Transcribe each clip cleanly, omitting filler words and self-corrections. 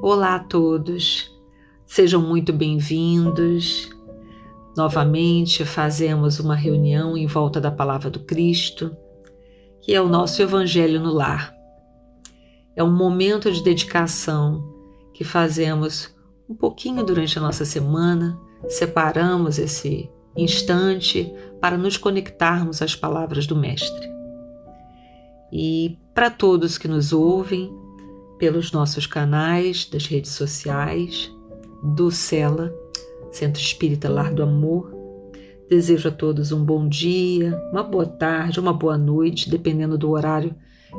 Olá a todos, sejam muito bem-vindos. Novamente fazemos uma reunião em volta da Palavra do Cristo, que é o nosso Evangelho no Lar. É um momento de dedicação que fazemos um pouquinho durante a nossa semana, separamos esse instante para nos conectarmos às palavras do Mestre. E para todos que nos ouvem, pelos nossos canais das redes sociais, do CELA, Centro Espírita Lar do Amor. Desejo a todos um bom dia, uma boa tarde, uma boa noite, dependendo do horário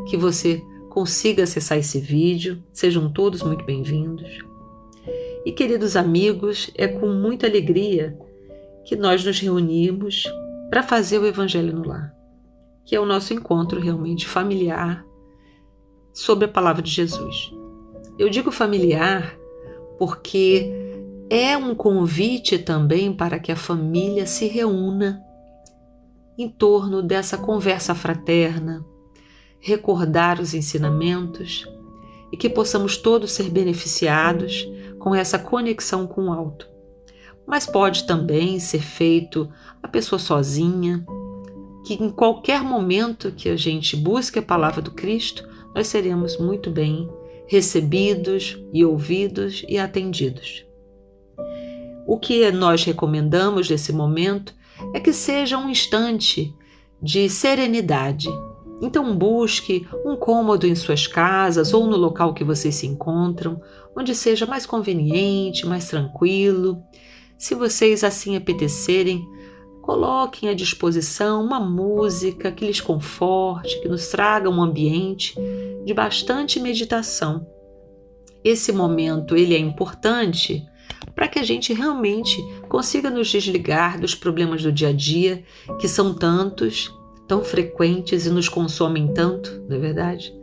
que você consiga acessar esse vídeo. Sejam todos muito bem-vindos. E queridos amigos, é com muita alegria que nós nos reunimos para fazer o Evangelho no Lar, que é o nosso encontro realmente familiar sobre a palavra de Jesus. Eu digo familiar porque é um convite também para que a família se reúna em torno dessa conversa fraterna, recordar os ensinamentos e que possamos todos ser beneficiados com essa conexão com o alto. Mas pode também ser feito a pessoa sozinha, que em qualquer momento que a gente busque a palavra do Cristo, nós seremos muito bem recebidos e ouvidos e atendidos. O que nós recomendamos nesse momento é que seja um instante de serenidade. Então busque um cômodo em suas casas ou no local que vocês se encontram, onde seja mais conveniente, mais tranquilo. Se vocês assim apetecerem, coloquem à disposição uma música que lhes conforte, que nos traga um ambiente de bastante meditação. Esse momento ele é importante para que a gente realmente consiga nos desligar dos problemas do dia a dia, que são tantos, tão frequentes e nos consomem tanto, não é verdade?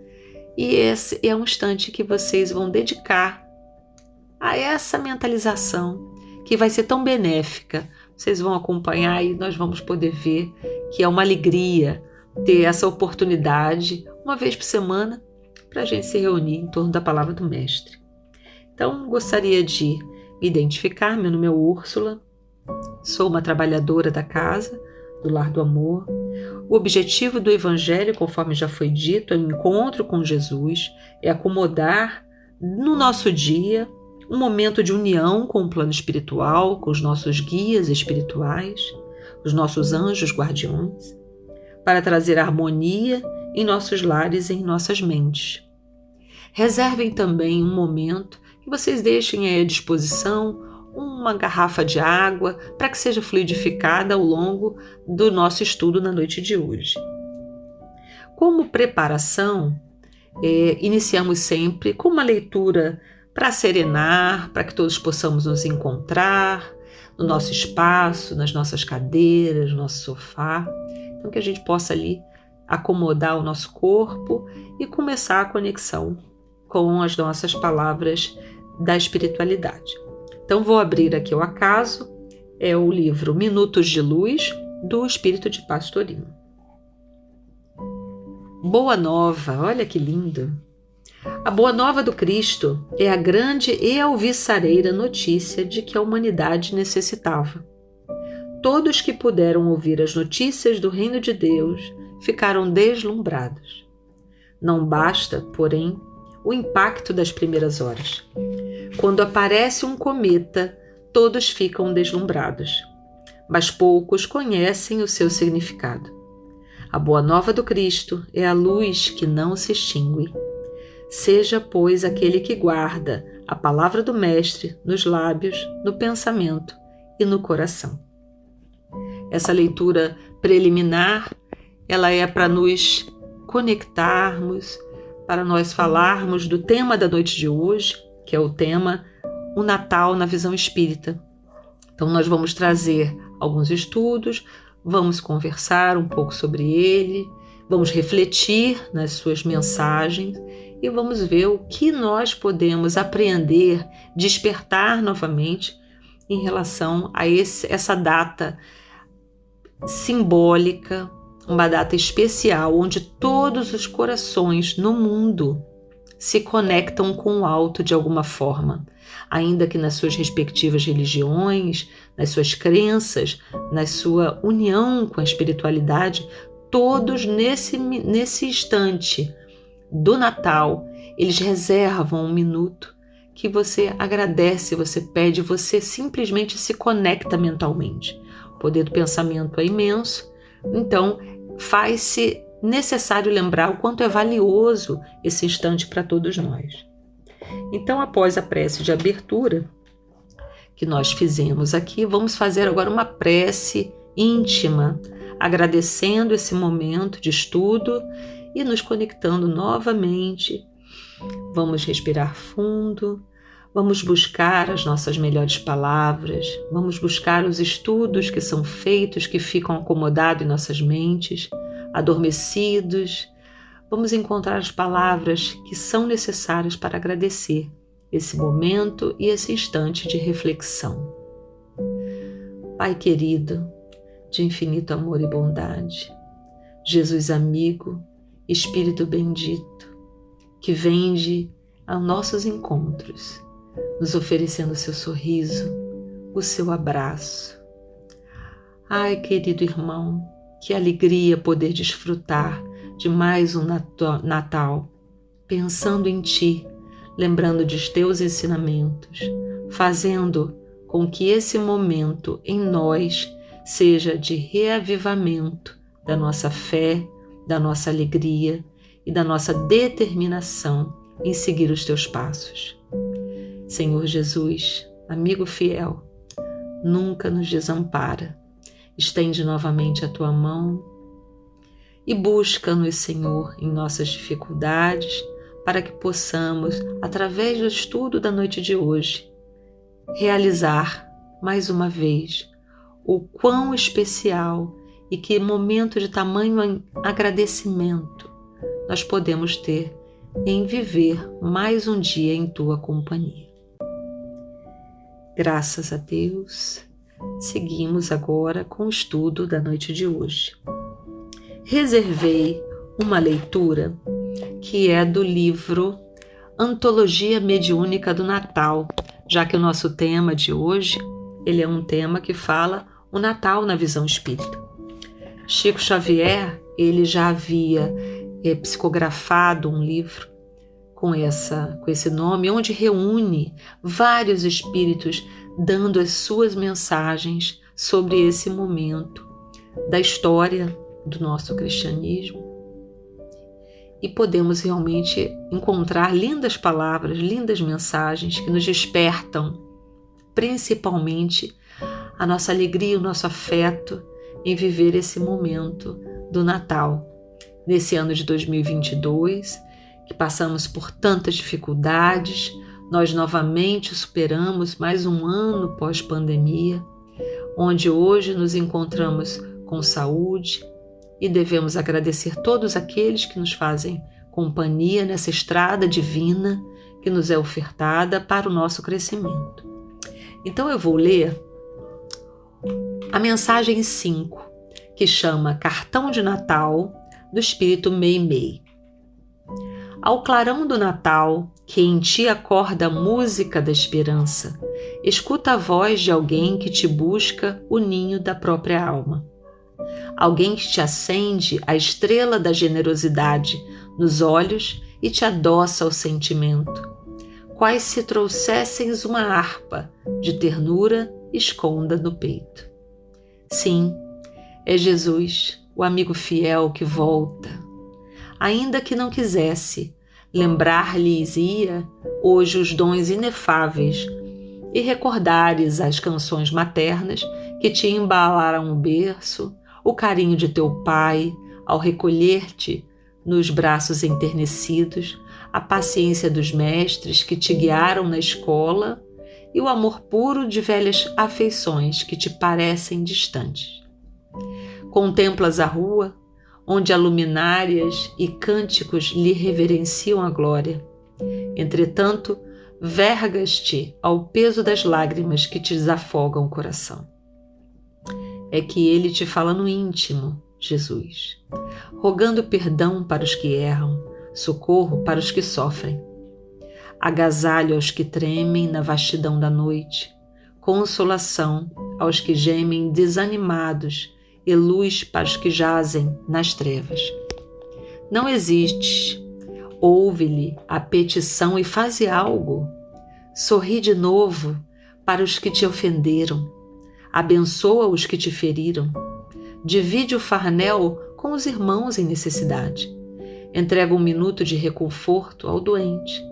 E esse é um instante que vocês vão dedicar a essa mentalização, que vai ser tão benéfica. Vocês vão acompanhar e nós vamos poder ver que é uma alegria ter essa oportunidade, uma vez por semana, para a gente se reunir em torno da palavra do Mestre. Então, gostaria de me identificar. Meu nome é Úrsula, sou uma trabalhadora da casa, do Lar do Amor. O objetivo do Evangelho, conforme já foi dito, é o encontro com Jesus, é acomodar no nosso dia um momento de união com o plano espiritual, com os nossos guias espirituais, os nossos anjos guardiões, para trazer harmonia em nossos lares e em nossas mentes. Reservem também um momento que vocês deixem aí à disposição uma garrafa de água para que seja fluidificada ao longo do nosso estudo na noite de hoje. Como preparação, iniciamos sempre com uma leitura para serenar, para que todos possamos nos encontrar no nosso espaço, nas nossas cadeiras, no nosso sofá, então que a gente possa ali acomodar o nosso corpo e começar a conexão com as nossas palavras da espiritualidade. Então vou abrir aqui ao acaso, é o livro Minutos de Luz, do Espírito de Pastorino. Boa nova, olha que lindo! A boa nova do Cristo é a grande e alvissareira notícia de que a humanidade necessitava. Todos que puderam ouvir as notícias do reino de Deus ficaram deslumbrados. Não basta, porém, o impacto das primeiras horas. Quando aparece um cometa, todos ficam deslumbrados, mas poucos conhecem o seu significado. A boa nova do Cristo é a luz que não se extingue. Seja, pois, aquele que guarda a palavra do Mestre nos lábios, no pensamento e no coração. Essa leitura preliminar, ela é para nos conectarmos, para nós falarmos do tema da noite de hoje, que é o tema O Natal na Visão Espírita. Então nós vamos trazer alguns estudos, vamos conversar um pouco sobre ele, vamos refletir nas suas mensagens e vamos ver o que nós podemos aprender, despertar novamente em relação a essa data simbólica, uma data especial onde todos os corações no mundo se conectam com o alto de alguma forma, ainda que nas suas respectivas religiões, nas suas crenças, na sua união com a espiritualidade, todos nesse instante do Natal, eles reservam um minuto que você agradece, você pede, você simplesmente se conecta mentalmente. O poder do pensamento é imenso, então faz-se necessário lembrar o quanto é valioso esse instante para todos nós. Então, após a prece de abertura que nós fizemos aqui, vamos fazer agora uma prece íntima, agradecendo esse momento de estudo e nos conectando novamente. Vamos respirar fundo, vamos buscar as nossas melhores palavras, vamos buscar os estudos que são feitos, que ficam acomodados em nossas mentes, adormecidos. Vamos encontrar as palavras que são necessárias para agradecer esse momento e esse instante de reflexão. Pai querido, de infinito amor e bondade, Jesus amigo, Espírito bendito, que vem aos nossos encontros, nos oferecendo o seu sorriso, o seu abraço. Ai, querido irmão, que alegria poder desfrutar de mais um Natal, pensando em ti, lembrando de teus ensinamentos, fazendo com que esse momento em nós seja de reavivamento da nossa fé, da nossa alegria e da nossa determinação em seguir os teus passos. Senhor Jesus, amigo fiel, nunca nos desampara. Estende novamente a tua mão e busca-nos, Senhor, em nossas dificuldades, para que possamos, através do estudo da noite de hoje, realizar mais uma vez o quão especial e que momento de tamanho agradecimento nós podemos ter em viver mais um dia em tua companhia. Graças a Deus, seguimos agora com o estudo da noite de hoje. Reservei uma leitura que é do livro Antologia Mediúnica do Natal, já que o nosso tema de hoje, ele é um tema que fala o Natal na visão espírita. Chico Xavier, ele já havia psicografado um livro com esse nome, onde reúne vários espíritos dando as suas mensagens sobre esse momento da história do nosso cristianismo. E podemos realmente encontrar lindas palavras, lindas mensagens que nos despertam, principalmente a nossa alegria, o nosso afeto em viver esse momento do Natal. Nesse ano de 2022, que passamos por tantas dificuldades, nós novamente superamos mais um ano pós-pandemia, onde hoje nos encontramos com saúde e devemos agradecer todos aqueles que nos fazem companhia nessa estrada divina que nos é ofertada para o nosso crescimento. Então eu vou ler a mensagem 5, que chama Cartão de Natal do Espírito Meimei. Ao clarão do Natal, que em ti acorda a música da esperança, escuta a voz de alguém que te busca o ninho da própria alma. Alguém que te acende a estrela da generosidade nos olhos e te adoça ao sentimento, quais se trouxesseis uma harpa de ternura esconda no peito. Sim, é Jesus, o amigo fiel que volta. Ainda que não quisesse, lembrar-lhes-ia hoje os dons inefáveis e recordares as canções maternas que te embalaram o berço, o carinho de teu pai ao recolher-te nos braços enternecidos, a paciência dos mestres que te guiaram na escola e o amor puro de velhas afeições que te parecem distantes. Contemplas a rua, onde a luminárias e cânticos lhe reverenciam a glória. Entretanto, vergas-te ao peso das lágrimas que te desafogam o coração. É que ele te fala no íntimo, Jesus, rogando perdão para os que erram, socorro para os que sofrem. Agasalho aos que tremem na vastidão da noite, consolação aos que gemem desanimados e luz para os que jazem nas trevas. Não existes, ouve-lhe a petição e faze algo. Sorri de novo para os que te ofenderam, abençoa os que te feriram, divide o farnel com os irmãos em necessidade, entrega um minuto de reconforto ao doente,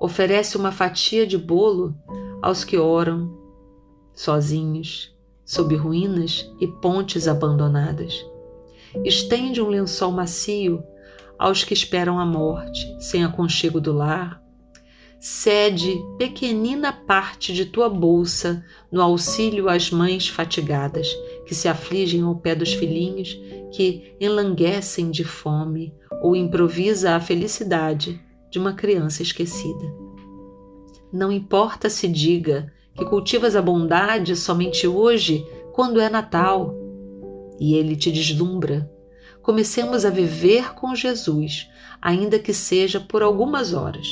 oferece uma fatia de bolo aos que oram sozinhos, sob ruínas e pontes abandonadas. Estende um lençol macio aos que esperam a morte, sem aconchego do lar. Cede pequenina parte de tua bolsa no auxílio às mães fatigadas, que se afligem ao pé dos filhinhos que enlanguecem de fome, ou improvisa a felicidade de uma criança esquecida. Não importa se diga que cultivas a bondade somente hoje, quando é Natal, e ele te deslumbra. Comecemos a viver com Jesus, ainda que seja por algumas horas,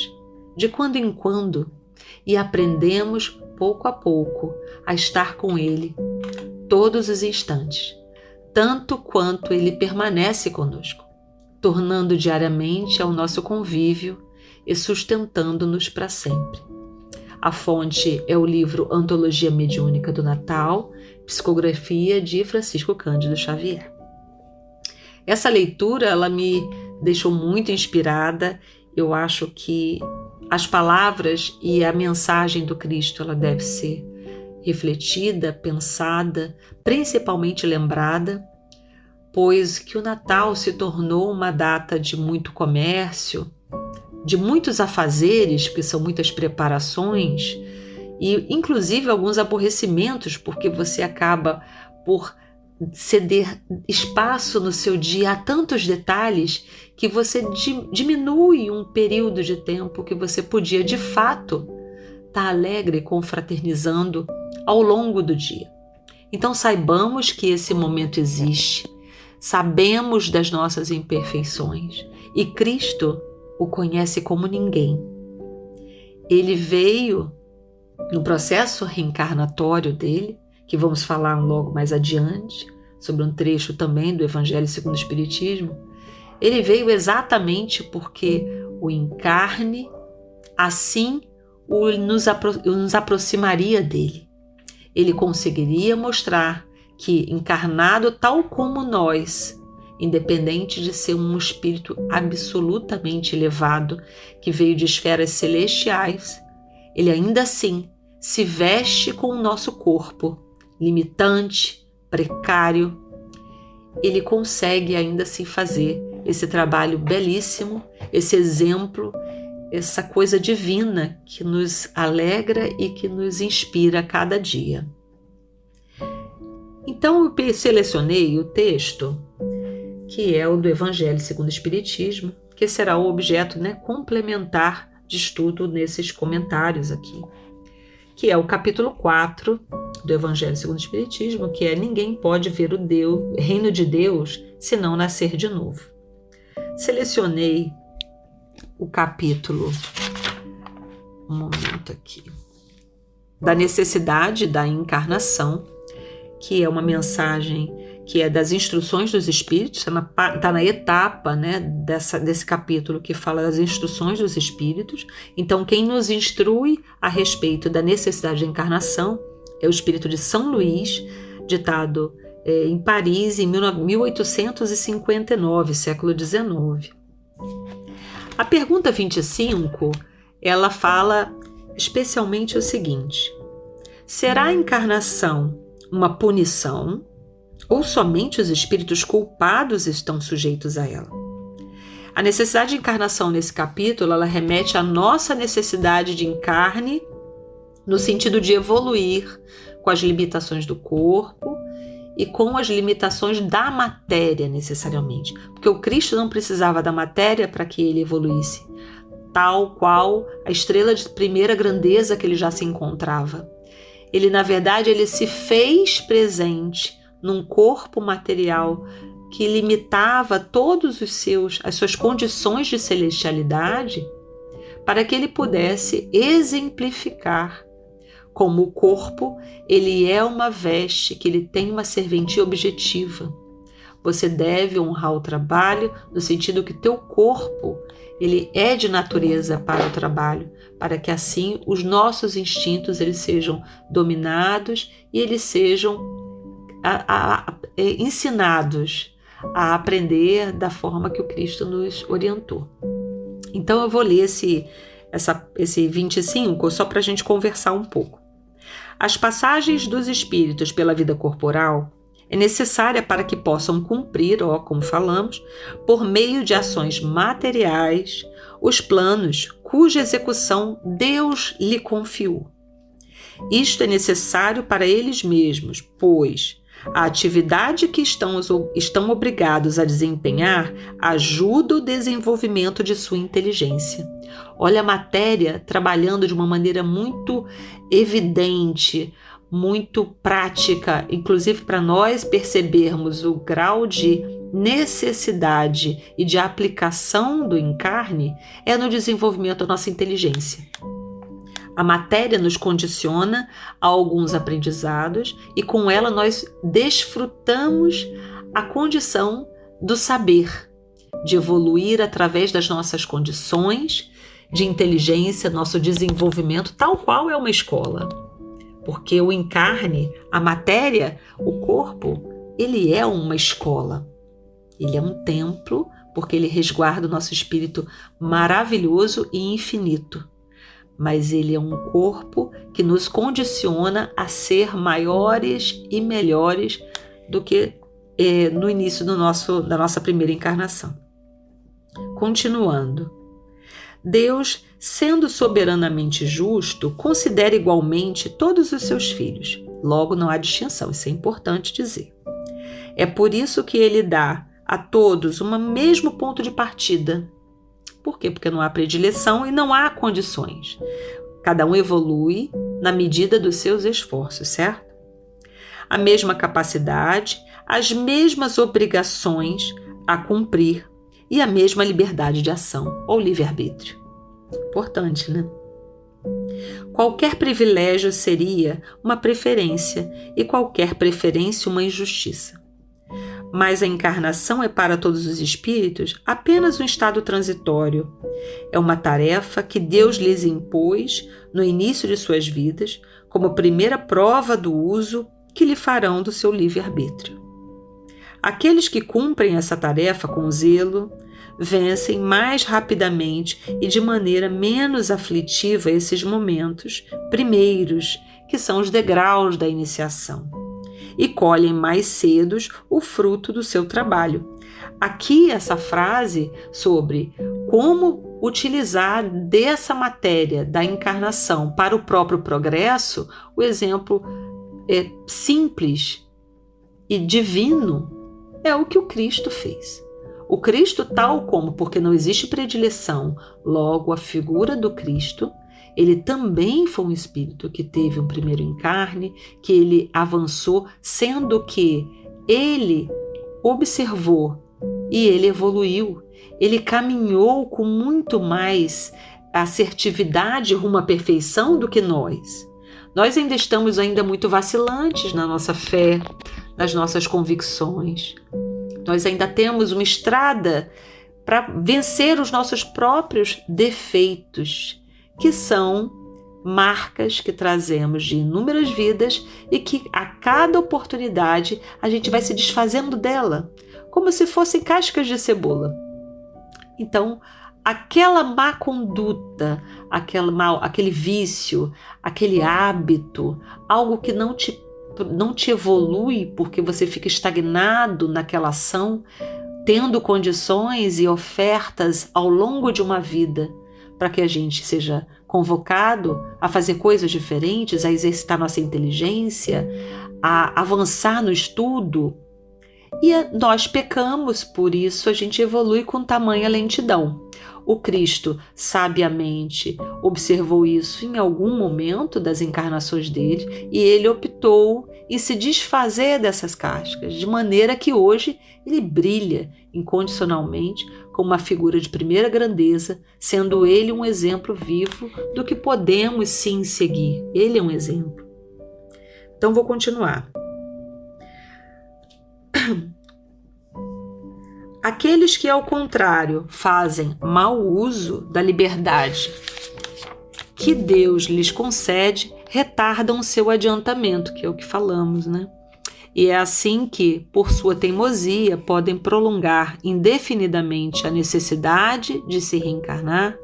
de quando em quando, e aprendemos pouco a pouco a estar com ele todos os instantes, tanto quanto ele permanece conosco, tornando diariamente ao nosso convívio e sustentando-nos para sempre. A fonte é o livro Antologia Mediúnica do Natal, psicografia de Francisco Cândido Xavier. Essa leitura ela me deixou muito inspirada. Eu acho que as palavras e a mensagem do Cristo ela deve ser refletida, pensada, principalmente lembrada, pois que o Natal se tornou uma data de muito comércio, de muitos afazeres, porque são muitas preparações, e inclusive alguns aborrecimentos, porque você acaba por ceder espaço no seu dia a tantos detalhes que você diminui um período de tempo que você podia de fato estar alegre, confraternizando ao longo do dia. Então saibamos que esse momento existe, sabemos das nossas imperfeições e Cristo o conhece como ninguém. Ele veio no processo reencarnatório dele, que vamos falar logo mais adiante, sobre um trecho também do Evangelho segundo o Espiritismo. Ele veio exatamente porque o encarne assim nos aproximaria dele. Ele conseguiria mostrar que, encarnado tal como nós, independente de ser um espírito absolutamente elevado, que veio de esferas celestiais, ele ainda assim se veste com o nosso corpo, limitante, precário. Ele consegue ainda assim fazer esse trabalho belíssimo, esse exemplo, essa coisa divina que nos alegra e que nos inspira a cada dia. Então eu selecionei o texto que é o do Evangelho segundo o Espiritismo, que será o objeto complementar de estudo nesses comentários aqui, que é o capítulo 4 do Evangelho segundo o Espiritismo, que é ninguém pode ver o reino de Deus se não nascer de novo. Selecionei o capítulo, um momento aqui, da necessidade da encarnação, que é uma mensagem que é das instruções dos Espíritos, está na etapa desse capítulo que fala das instruções dos Espíritos. Então, quem nos instrui a respeito da necessidade da encarnação é o Espírito de São Luís, ditado em Paris em 1859, século XIX. A pergunta 25, ela fala especialmente o seguinte: será a encarnação uma punição ou somente os espíritos culpados estão sujeitos a ela? A necessidade de encarnação nesse capítulo, ela remete à nossa necessidade de encarne no sentido de evoluir com as limitações do corpo e com as limitações da matéria necessariamente, porque o Cristo não precisava da matéria para que ele evoluísse, tal qual a estrela de primeira grandeza que ele já se encontrava. Ele, na verdade, ele se fez presente num corpo material que limitava todos as suas condições de celestialidade, para que ele pudesse exemplificar como o corpo, ele é uma veste, que ele tem uma serventia objetiva. Você deve honrar o trabalho no sentido que teu corpo, ele é de natureza para o trabalho, para que assim os nossos instintos eles sejam dominados e eles sejam ensinados a aprender da forma que o Cristo nos orientou. Então eu vou ler esse 25 só para a gente conversar um pouco. As passagens dos espíritos pela vida corporal é necessária para que possam cumprir, como falamos, por meio de ações materiais, os planos cuja execução Deus lhe confiou. Isto é necessário para eles mesmos, pois a atividade que estão obrigados a desempenhar ajuda o desenvolvimento de sua inteligência. Olha a matéria trabalhando de uma maneira muito evidente, muito prática, inclusive para nós percebermos o grau de necessidade e de aplicação do encarne, é no desenvolvimento da nossa inteligência. A matéria nos condiciona a alguns aprendizados e com ela nós desfrutamos a condição do saber, de evoluir através das nossas condições de inteligência, nosso desenvolvimento, tal qual é uma escola. Porque o encarne, a matéria, o corpo, ele é uma escola. Ele é um templo, porque ele resguarda o nosso espírito maravilhoso e infinito. Mas ele é um corpo que nos condiciona a ser maiores e melhores do que no início da nossa primeira encarnação. Continuando. Deus, sendo soberanamente justo, considera igualmente todos os seus filhos. Logo, não há distinção, isso é importante dizer. É por isso que ele dá a todos um mesmo ponto de partida. Por quê? Porque não há predileção e não há condições. Cada um evolui na medida dos seus esforços, certo? A mesma capacidade, as mesmas obrigações a cumprir e a mesma liberdade de ação, ou livre-arbítrio. Importante, né? Qualquer privilégio seria uma preferência e qualquer preferência uma injustiça. Mas a encarnação é para todos os espíritos apenas um estado transitório. É uma tarefa que Deus lhes impôs no início de suas vidas, como primeira prova do uso que lhe farão do seu livre-arbítrio. Aqueles que cumprem essa tarefa com zelo, vencem mais rapidamente e de maneira menos aflitiva esses momentos primeiros, que são os degraus da iniciação, e colhem mais cedo o fruto do seu trabalho. Aqui essa frase sobre como utilizar dessa matéria da encarnação para o próprio progresso, o exemplo é simples e divino é o que o Cristo fez. O Cristo tal como, porque não existe predileção, logo a figura do Cristo, ele também foi um espírito que teve um primeiro encarne, que ele avançou, sendo que ele observou e ele evoluiu. Ele caminhou com muito mais assertividade rumo à perfeição do que nós. Nós ainda estamos muito vacilantes na nossa fé, nas nossas convicções. Nós ainda temos uma estrada para vencer os nossos próprios defeitos, que são marcas que trazemos de inúmeras vidas e que a cada oportunidade a gente vai se desfazendo dela, como se fossem cascas de Então, aquela má conduta, aquele vício, aquele hábito, algo que não te evolui porque você fica estagnado naquela ação, tendo condições e ofertas ao longo de uma vida para que a gente seja convocado a fazer coisas diferentes, a exercitar nossa inteligência, a avançar no estudo. E nós pecamos, por isso a gente evolui com tamanha lentidão. O Cristo sabiamente observou isso em algum momento das encarnações dele e ele optou e se desfazer dessas cascas, de maneira que hoje ele brilha incondicionalmente como uma figura de primeira grandeza, sendo ele um exemplo vivo do que podemos sim seguir. Ele é um exemplo. Então vou continuar. Aqueles que, ao contrário, fazem mau uso da liberdade que Deus lhes concede, retardam o seu adiantamento, que é o que falamos, né? E é assim que, por sua teimosia, podem prolongar indefinidamente a necessidade de se reencarnar,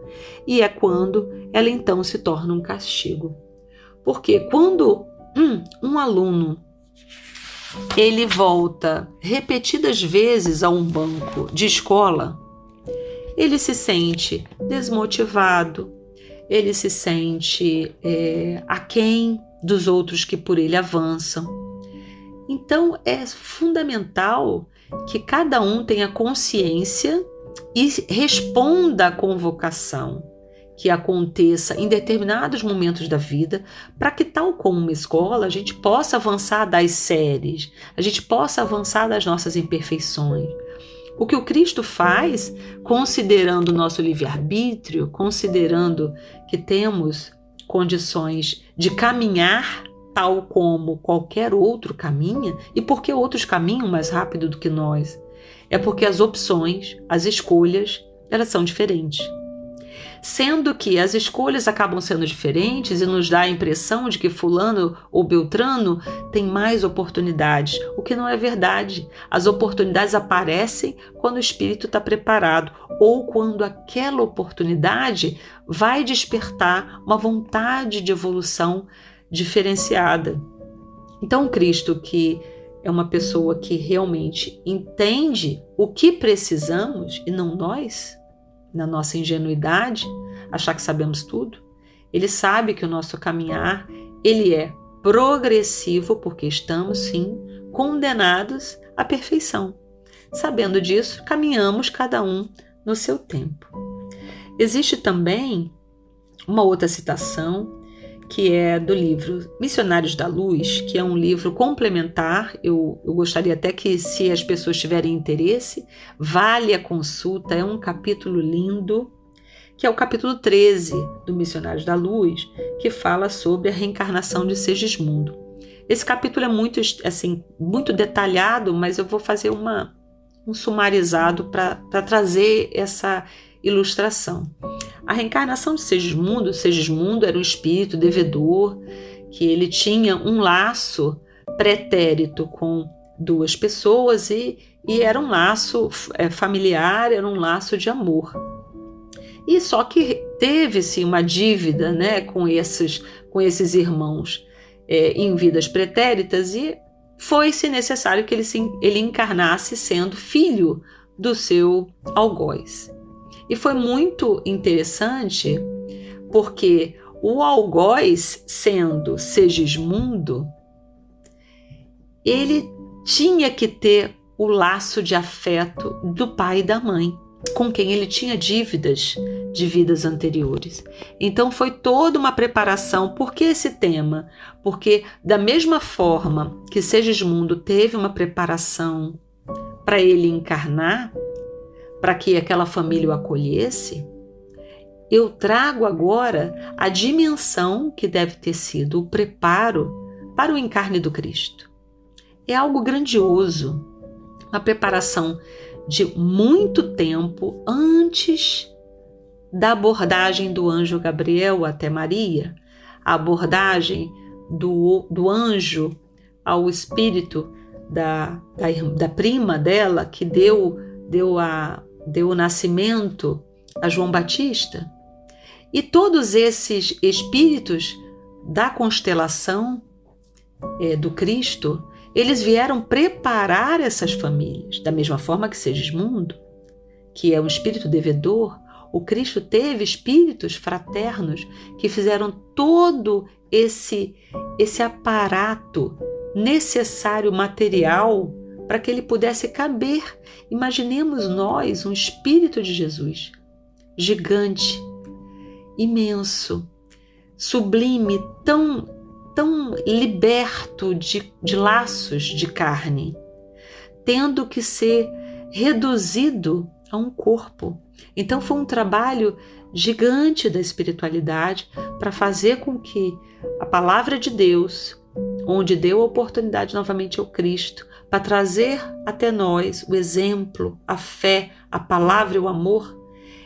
e é quando ela então se torna um castigo. Porque quando um aluno ele volta repetidas vezes a um banco de escola, ele se sente desmotivado, ele se sente aquém dos outros que por ele avançam. Então é fundamental que cada um tenha consciência e responda à convocação que aconteça em determinados momentos da vida, para que, tal como uma escola, a gente possa avançar das séries, a gente possa avançar das nossas imperfeições. O que o Cristo faz, considerando o nosso livre-arbítrio, considerando que temos condições de caminhar tal como qualquer outro caminha, e por que outros caminham mais rápido do que nós? É porque as opções, as escolhas, elas são diferentes. Sendo que as escolhas acabam sendo diferentes e nos dá a impressão de que fulano ou beltrano tem mais oportunidades, o que não é verdade. As oportunidades aparecem quando o espírito está preparado ou quando aquela oportunidade vai despertar uma vontade de evolução diferenciada. Então o Cristo, que é uma pessoa que realmente entende o que precisamos e não nós, na nossa ingenuidade, achar que sabemos tudo, ele sabe que o nosso caminhar ele é progressivo, porque estamos sim condenados à perfeição. Sabendo disso, caminhamos cada um no seu tempo. Existe também uma outra citação que é do livro Missionários da Luz, que é um livro complementar. Eu gostaria até que, se as pessoas tiverem interesse, vale a consulta. É um capítulo lindo, que é o capítulo 13 do Missionários da Luz, que fala sobre a reencarnação de Segismundo. Esse capítulo é muito detalhado, mas eu vou fazer um sumarizado para trazer essa ilustração. A reencarnação de Segismundo era um espírito devedor, que ele tinha um laço pretérito com duas pessoas e era um laço familiar, era um laço de amor. E só que teve-se uma dívida, né, com esses irmãos em vidas pretéritas, e foi-se necessário que ele encarnasse sendo filho do seu algoz. E foi muito interessante porque o algoz, sendo Segismundo, ele tinha que ter o laço de afeto do pai e da mãe, com quem ele tinha dívidas de vidas anteriores. Então foi toda uma preparação. Por que esse tema? Porque da mesma forma que Segismundo teve uma preparação para ele encarnar, para que aquela família o acolhesse, eu trago agora a dimensão que deve ter sido o preparo para o encarne do Cristo. É algo grandioso, uma preparação de muito tempo antes da abordagem do anjo Gabriel até Maria, a abordagem do anjo ao espírito da prima dela, que deu o nascimento a João Batista. E todos esses espíritos da constelação do Cristo, eles vieram preparar essas famílias. Da mesma forma que Segismundo, que é um espírito devedor, o Cristo teve espíritos fraternos que fizeram todo esse aparato necessário, material, para que ele pudesse caber. Imaginemos nós um espírito de Jesus, gigante, imenso, sublime, tão tão liberto de laços de carne, tendo que ser reduzido a um corpo. Então foi um trabalho gigante da espiritualidade para fazer com que a palavra de Deus, onde deu a oportunidade novamente ao Cristo, para trazer até nós o exemplo, a fé, a palavra e o amor,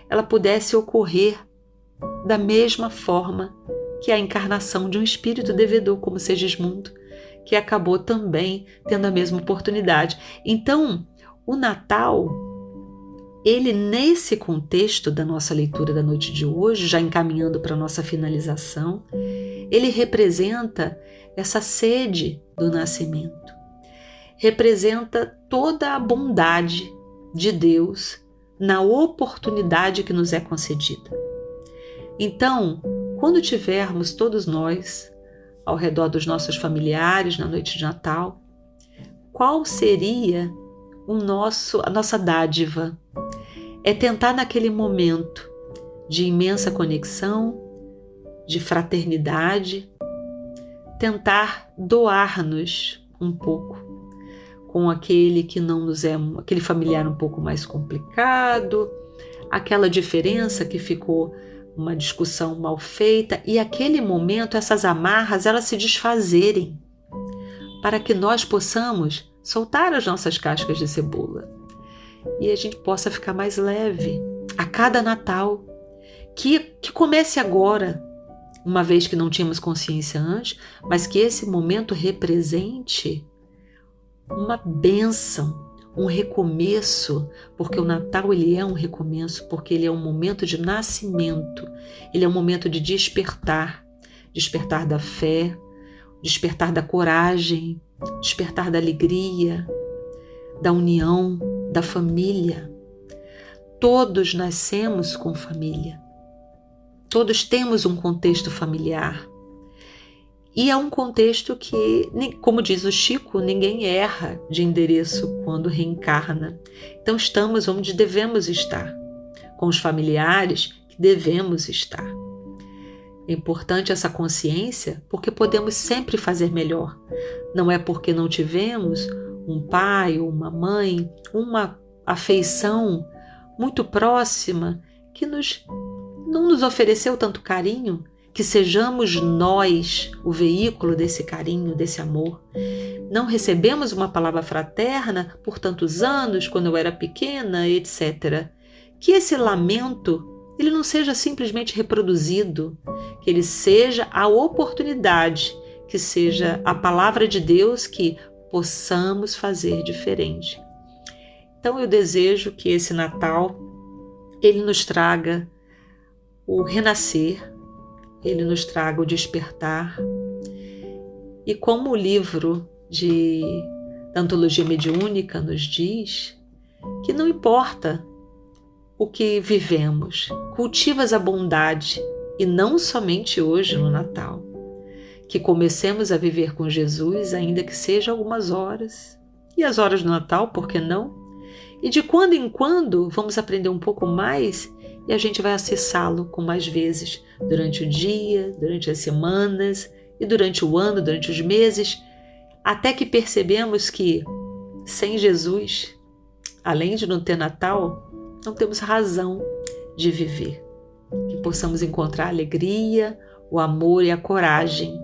ela pudesse ocorrer da mesma forma que a encarnação de um espírito devedor como Segismundo, que acabou também tendo a mesma oportunidade. Então, o Natal, ele nesse contexto da nossa leitura da noite de hoje, já encaminhando para a nossa finalização, ele representa essa sede do nascimento, representa toda a bondade de Deus na oportunidade que nos é concedida. Então, quando tivermos todos nós ao redor dos nossos familiares na noite de Natal, qual seria a nossa dádiva? É tentar naquele momento de imensa conexão, de fraternidade, tentar doar-nos um pouco com aquele que não nos é, aquele familiar um pouco mais complicado, aquela diferença que ficou uma discussão mal feita, e aquele momento, essas amarras, elas se desfazerem, para que nós possamos soltar as nossas cascas de cebola e a gente possa ficar mais leve a cada Natal, que comece agora, uma vez que não tínhamos consciência antes, mas que esse momento represente uma bênção, um recomeço, porque o Natal ele é um recomeço, porque ele é um momento de nascimento, ele é um momento de despertar da fé, despertar da coragem, despertar da alegria, da união, da família. Todos nascemos com família, todos temos um contexto familiar. E é um contexto que, como diz o Chico, ninguém erra de endereço quando reencarna. Então estamos onde devemos estar, com os familiares que devemos estar. É importante essa consciência porque podemos sempre fazer melhor. Não é porque não tivemos um pai ou uma mãe, uma afeição muito próxima que não nos ofereceu tanto carinho, que sejamos nós o veículo desse carinho, desse amor. Não recebemos uma palavra fraterna por tantos anos, quando eu era pequena, etc. Que esse lamento ele não seja simplesmente reproduzido, que ele seja a oportunidade, que seja a palavra de Deus que possamos fazer diferente. Então eu desejo que esse Natal ele nos traga o renascer, ele nos traga o despertar. E como o livro da Antologia Mediúnica nos diz, que não importa o que vivemos, cultivas a bondade, e não somente hoje no Natal. Que comecemos a viver com Jesus, ainda que seja algumas horas. E as horas do Natal, por que não? E de quando em quando vamos aprender um pouco mais e a gente vai acessá-lo com mais vezes, durante o dia, durante as semanas e durante o ano, durante os meses, até que percebemos que sem Jesus, além de não ter Natal, não temos razão de viver. Que possamos encontrar a alegria, o amor e a coragem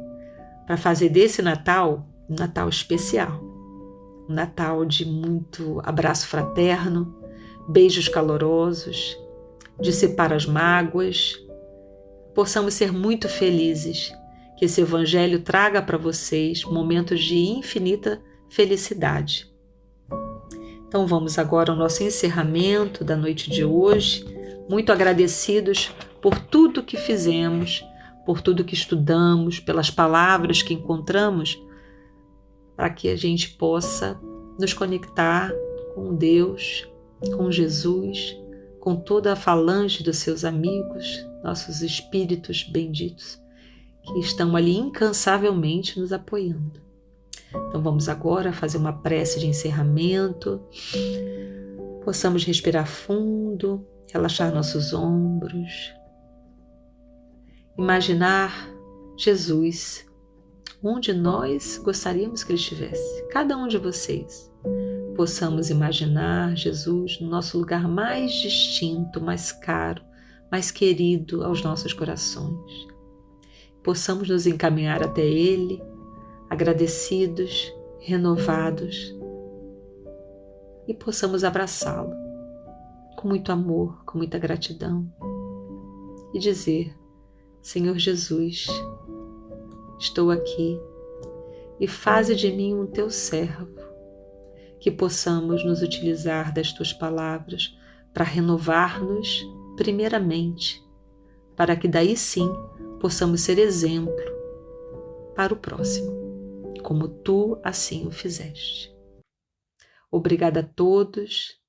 para fazer desse Natal um Natal especial. Um Natal de muito abraço fraterno, beijos calorosos, dissipar as mágoas. Possamos ser muito felizes, que esse Evangelho traga para vocês momentos de infinita felicidade. Então vamos agora ao nosso encerramento da noite de hoje, muito agradecidos por tudo que fizemos, por tudo que estudamos, pelas palavras que encontramos, para que a gente possa nos conectar com Deus, com Jesus, com toda a falange dos seus amigos, nossos espíritos benditos, que estão ali incansavelmente nos apoiando. Então vamos agora fazer uma prece de encerramento, possamos respirar fundo, relaxar nossos ombros, imaginar Jesus, onde nós gostaríamos que Ele estivesse, cada um de vocês. Possamos imaginar Jesus no nosso lugar mais distinto, mais caro, mais querido aos nossos corações. Possamos nos encaminhar até Ele, agradecidos, renovados, e possamos abraçá-lo com muito amor, com muita gratidão, e dizer: Senhor Jesus, estou aqui e faze de mim um teu servo, que possamos nos utilizar das tuas palavras para renovar-nos primeiramente, para que daí sim possamos ser exemplo para o próximo, como tu assim o fizeste. Obrigada a todos,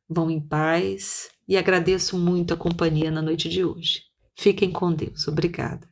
vão em paz e agradeço muito a companhia na noite de hoje. Fiquem com Deus. Obrigada.